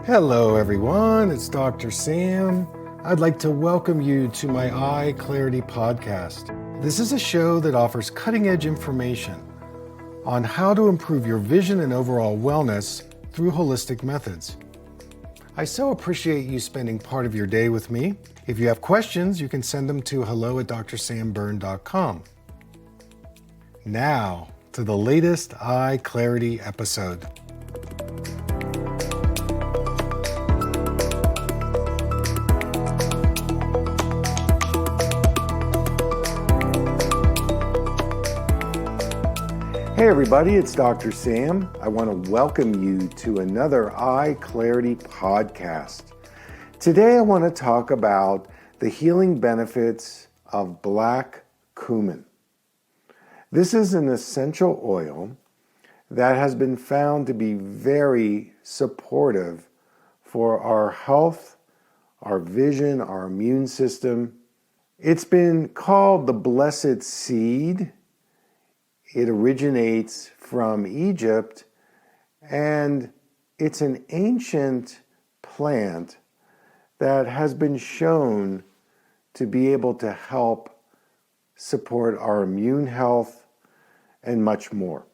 Hello everyone, it's Dr. Sam. I'd like to welcome you to my EyeClarity podcast. This is a show that offers cutting-edge information on how to improve your vision and overall wellness through holistic methods. I so appreciate you spending part of your day with me. If you have questions, you can send them to hello@drsamberne.com. Now, to the latest EyeClarity episode. Hey everybody, it's Dr. Sam. I want to welcome you to another EyeClarity podcast. Today I want to talk about the healing benefits of black cumin. This is an essential oil that has been found to be very supportive for our health, our vision, our immune system. It's been called the blessed seed. It originates from Egypt, and it's an ancient plant that has been shown to be able to help support our immune health and much more.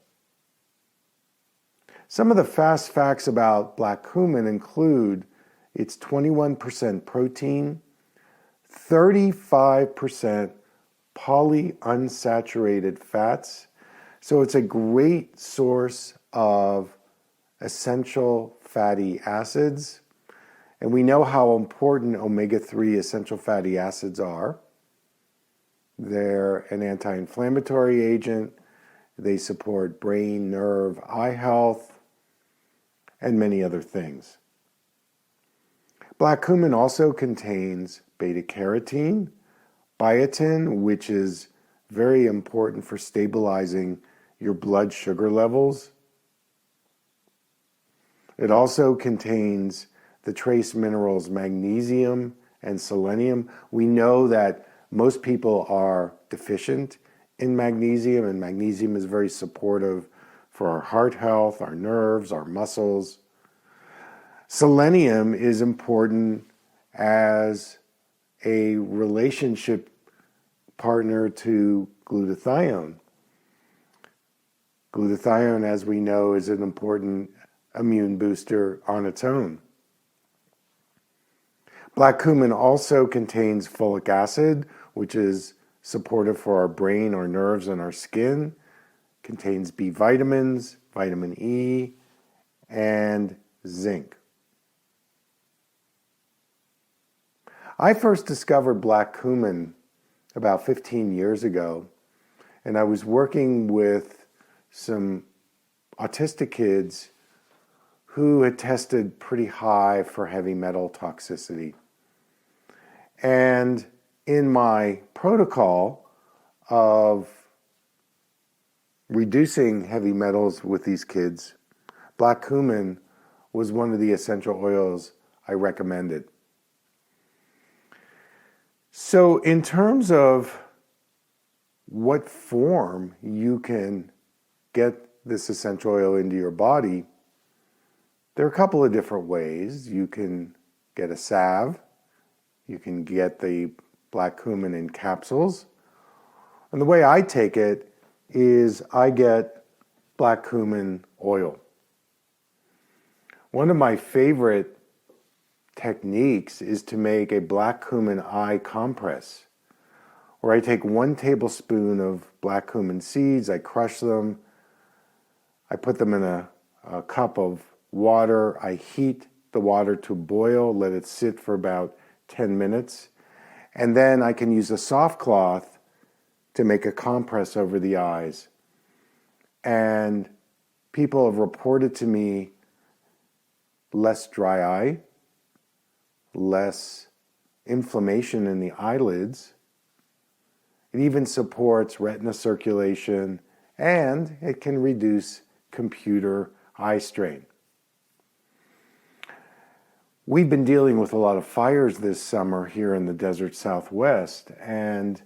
Some of the fast facts about black cumin include it's 21% protein, 35% polyunsaturated fats. So it's a great source of essential fatty acids. And we know how important omega-3 essential fatty acids are. They're an anti-inflammatory agent. They support brain, nerve, eye health, and many other things. Black cumin also contains beta-carotene, biotin, which is very important for stabilizing your blood sugar levels. It also contains the trace minerals magnesium and selenium. We know that most people are deficient in magnesium, and magnesium is very supportive for our heart health, our nerves, our muscles. Selenium is important as a relationship partner to glutathione. Glutathione, as we know, is an important immune booster on its own. Black cumin also contains folic acid, which is supportive for our brain, our nerves, and our skin. Contains B vitamins, vitamin E, and zinc. I first discovered black cumin about 15 years ago, and I was working with some autistic kids who had tested pretty high for heavy metal toxicity. And in my protocol of reducing heavy metals with these kids, black cumin was one of the essential oils I recommended. So in terms of what form you can get this essential oil into your body, there are a couple of different ways. You can get a salve. You can get the black cumin in capsules. And the way I take it is I get black cumin oil. One of my favorite techniques is to make a black cumin eye compress, where I take 1 tablespoon of black cumin seeds, I crush them, I put them in a cup of water, I heat the water to boil, let it sit for about 10 minutes, and then I can use a soft cloth to make a compress over the eyes. And people have reported to me less dry eye, less inflammation in the eyelids. It even supports retina circulation, and it can reduce computer eye strain. We've been dealing with a lot of fires this summer here in the desert Southwest, and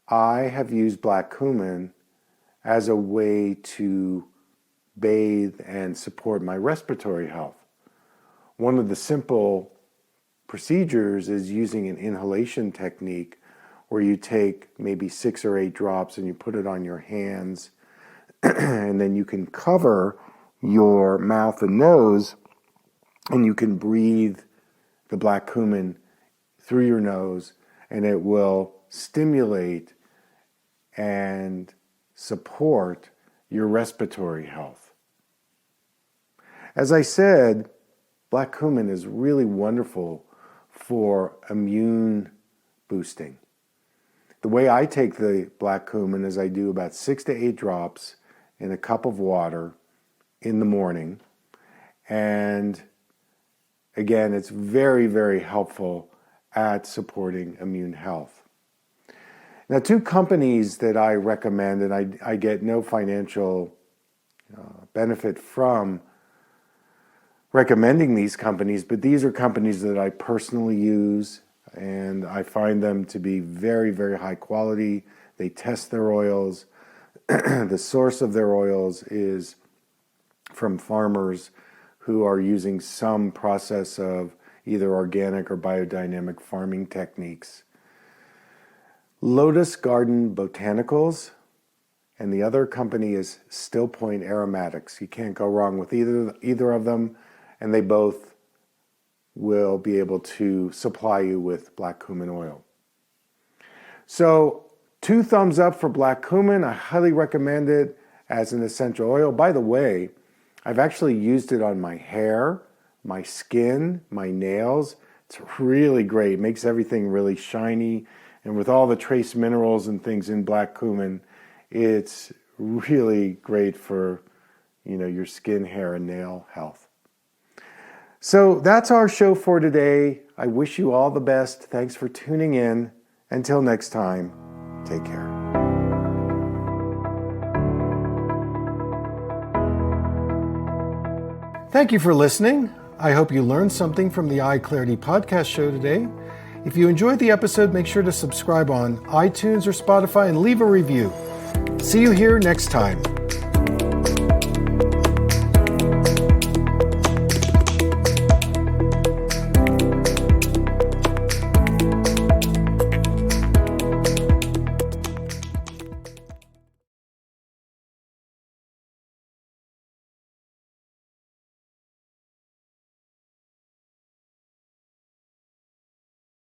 I have used black cumin as a way to bathe and support my respiratory health. One of the simple procedures is using an inhalation technique where you take maybe 6 or 8 drops and you put it on your hands, and then you can cover your mouth and nose, and you can breathe the black cumin through your nose, and it will stimulate and support your respiratory health. As I said, black cumin is really wonderful for immune boosting. The way I take the black cumin is I do about 6 to 8 drops in a cup of water in the morning. And again, it's very, very helpful at supporting immune health. Now, 2 companies that I recommend, and I get no financial benefit from recommending these companies, but these are companies that I personally use, and I find them to be very, very high quality. They test their oils. The source of their oils is from farmers who are using some process of either organic or biodynamic farming techniques. Lotus Garden Botanicals, and the other company is Still Point Aromatics. You can't go wrong with either of them, and they both will be able to supply you with black cumin oil. So 2 thumbs up for black cumin. I highly recommend it as an essential oil. By the way, I've actually used it on my hair, my skin, my nails. It's really great. It makes everything really shiny. And with all the trace minerals and things in black cumin, it's really great for, your skin, hair, and nail health. So that's our show for today. I wish you all the best. Thanks for tuning in. Until next time, take care. Thank you for listening. I hope you learned something from the EyeClarity podcast show today. If you enjoyed the episode, make sure to subscribe on iTunes or Spotify and leave a review. See you here next time.